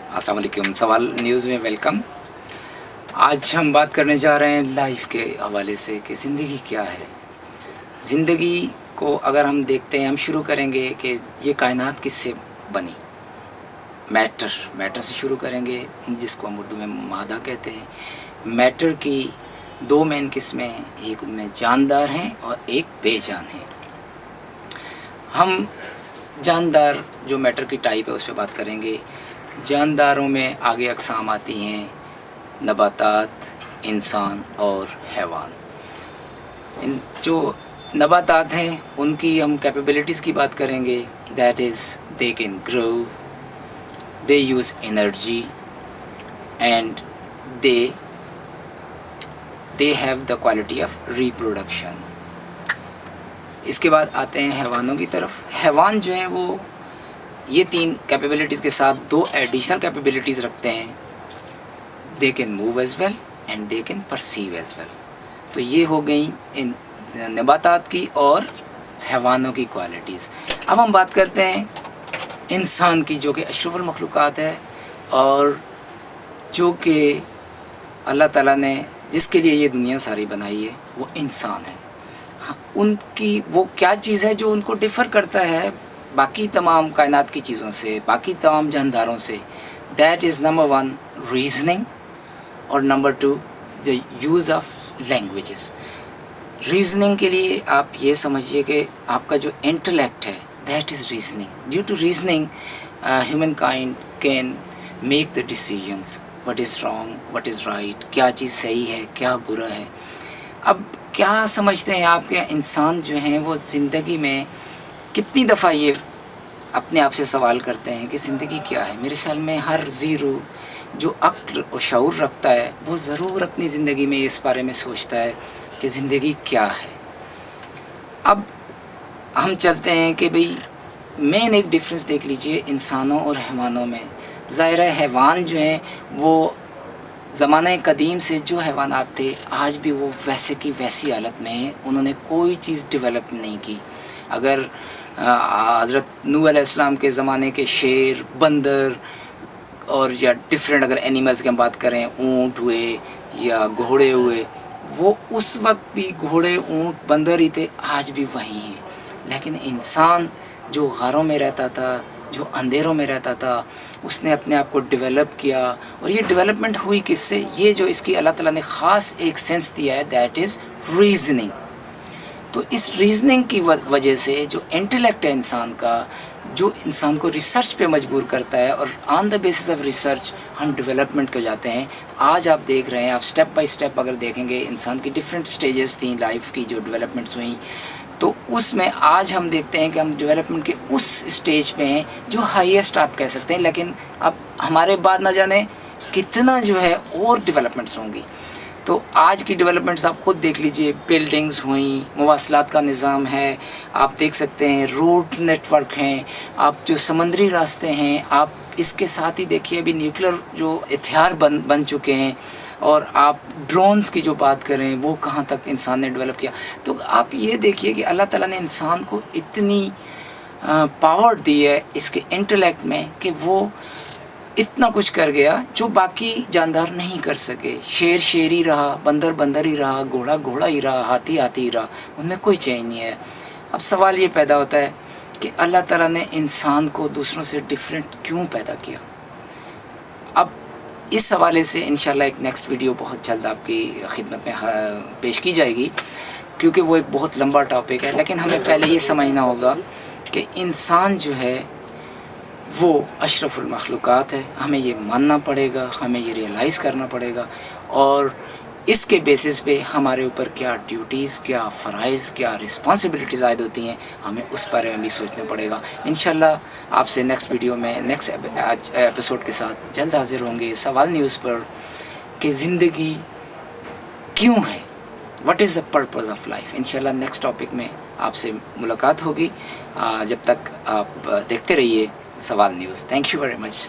अस्सलाम वालेकुम। सवाल न्यूज़ में वेलकम। आज हम बात करने जा रहे हैं लाइफ के हवाले से कि ज़िंदगी क्या है। ज़िंदगी को अगर हम देखते हैं, हम शुरू करेंगे कि ये कायनात किससे बनी। मैटर से शुरू करेंगे, जिसको हम उर्दू में मादा कहते हैं। मैटर की दो मेन किस्में हैं, एक उनमें जानदार हैं और एक बेजान हैं। हम जानदार जो मैटर की टाइप है उस पर बात करेंगे। जानदारों में आगे अक़साम आती हैं नबातात, इंसान और हैवान। इन जो नबातात हैं उनकी हम कैपेबिलिटीज़ की बात करेंगे। That is they can grow, they use energy and they have the quality of reproduction. इसके बाद आते हैं हैवानों की तरफ। हैवान जो हैं वो ये तीन कैपेबिलिटीज़ के साथ दो एडिशनल कैपेबिलिटीज़ रखते हैं। They can move as well and they can perceive as well. तो ये हो गई इन नबातात की और हैवानों की क्वालिटीज़। अब हम बात करते हैं इंसान की, जो कि अशरफुल मखलूक़ात है और जो कि अल्लाह ताला ने जिसके लिए ये दुनिया सारी बनाई है, वो इंसान है। उनकी वो क्या चीज़ है जो उनको डिफ़र करता है बाकी तमाम कायनात की चीज़ों से, बाकी तमाम जानदारों से। That is number one reasoning और number two the use of languages. Reasoning के लिए आप ये समझिए कि आपका जो इंटेलेक्ट है, that is reasoning. Due to reasoning humankind can make the decisions, what is wrong, what is right, क्या चीज़ सही है, क्या बुरा है। अब क्या समझते हैं आप कि इंसान जो हैं वो ज़िंदगी में कितनी दफ़ा ये अपने आप से सवाल करते हैं कि ज़िंदगी क्या है। मेरे ख़्याल में हर ज़ीरो जो अक्ल और शऊर रखता है वो ज़रूर अपनी ज़िंदगी में इस बारे में सोचता है कि ज़िंदगी क्या है। अब हम चलते हैं कि भाई मेन एक डिफरेंस देख लीजिए इंसानों और हैवानों में। ज़ाहिर है हैवान जो हैं वो ज़माने कदीम से जो हैवानात थे आज भी वो वैसे की वैसी हालत में हैं। उन्होंने कोई चीज़ डेवलप नहीं की। अगर हज़रत नूह अलैहिस्सलाम के ज़माने के शेर, बंदर और या डिफरेंट अगर एनिमल्स की हम बात करें, ऊँट हुए या घोड़े हुए, वो उस वक्त भी घोड़े, ऊँट, बंदर ही थे, आज भी वही हैं। लेकिन इंसान जो गारों में रहता था, जो अंधेरों में रहता था, उसने अपने आप को डेवलप किया। और ये डेवलपमेंट हुई किससे? ये जो इसकी अल्लाह ताला ने ख़ास एक सेंस दिया है, दैट इज़ रीज़निंग। तो इस रीज़निंग की वजह से जो इंटेलेक्ट है इंसान का, जो इंसान को रिसर्च पे मजबूर करता है और on the basis of research हम डेवलपमेंट को जाते हैं। आज आप देख रहे हैं, आप स्टेप बाय स्टेप अगर देखेंगे इंसान की डिफरेंट स्टेजेस थी लाइफ की जो डेवलपमेंट्स हुई, तो उसमें आज हम देखते हैं कि हम डेवलपमेंट के उस स्टेज पे हैं जो हाईएस्ट आप कह सकते हैं। लेकिन अब हमारे बाद ना जाने कितना जो है और डेवलपमेंट्स होंगी। तो आज की डेवलपमेंट्स आप ख़ुद देख लीजिए, बिल्डिंग्स हुई, मवासलात का निज़ाम है, आप देख सकते हैं रोड नेटवर्क हैं, आप जो समंदरी रास्ते हैं, आप इसके साथ ही देखिए अभी न्यूक्लियर जो हथियार बन चुके हैं। और आप ड्रोन्स की जो बात करें वो कहाँ तक इंसान ने डेवलप किया। तो आप ये देखिए कि अल्लाह ताला ने इंसान को इतनी पावर दी है इसके इंटेलेक्ट में कि वो इतना कुछ कर गया जो बाकी जानदार नहीं कर सके। शेर शेर ही रहा, बंदर बंदर ही रहा, घोड़ा घोड़ा ही रहा, हाथी हाथी ही रहा, उनमें कोई चेंज नहीं है। अब सवाल ये पैदा होता है कि अल्लाह ताला ने इंसान को दूसरों से डिफरेंट क्यों पैदा किया। अब इस हवाले से इंशाल्लाह एक नेक्स्ट वीडियो बहुत जल्द आपकी खिदमत में पेश की जाएगी, क्योंकि वो एक बहुत लंबा टॉपिक है। लेकिन हमें पहले ये समझना होगा कि इंसान जो है वो अशरफुल मखलूक़ात है। हमें ये मानना पड़ेगा, हमें ये रियलाइज़ करना पड़ेगा और इसके बेसिस पे हमारे ऊपर क्या ड्यूटीज़, क्या फ़राइज़, क्या रिस्पॉन्सिबिलिटीज़ आयद होती हैं, हमें उस बारे में भी सोचना पड़ेगा। इंशाल्लाह आपसे नेक्स्ट वीडियो में नेक्स्ट एपिसोड के साथ जल्द हाज़िर होंगे सवाल न्यूज़ पर कि ज़िंदगी क्यों है, what is the purpose of life. इंशाल्लाह नेक्स्ट टॉपिक में आपसे मुलाकात होगी। जब तक आप देखते रहिए सवाल news. Thank you very much.